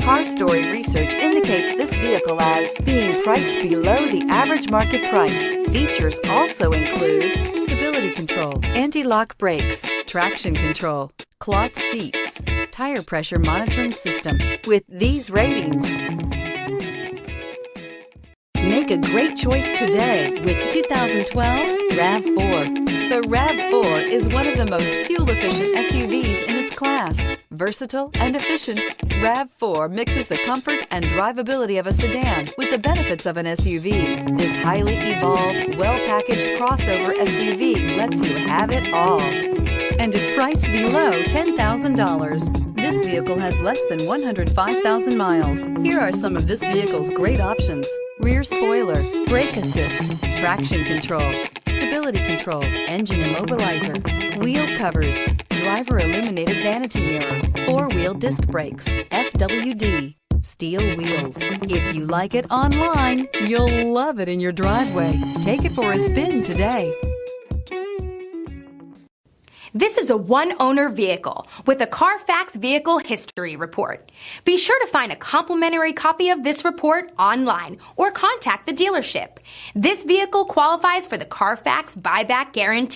Car Story research indicates this vehicle as being priced below the average market price. Features also include stability control, anti-lock brakes, traction control, cloth seats, tire pressure monitoring system. With these ratings, make a great choice today with 2012 RAV4. The RAV4 is one of the most fuel-efficient SUVs in its class. Versatile and efficient, RAV4 mixes the comfort and drivability of a sedan with the benefits of an SUV. This highly evolved, well-packaged crossover SUV lets you have it all and is priced below $10,000. This vehicle has less than 105,000 miles. Here are some of this vehicle's great options: rear spoiler, brake assist, traction control, stability control, engine immobilizer, wheel covers, driver illuminated vanity mirror, four-wheel disc brakes, FWD, steel wheels. If you like it online, you'll love it in your driveway. Take it for a spin today. This is a one-owner vehicle with a CARFAX Vehicle History Report. Be sure to find a complimentary copy of this report online or contact the dealership. This vehicle qualifies for the CARFAX Buyback Guarantee.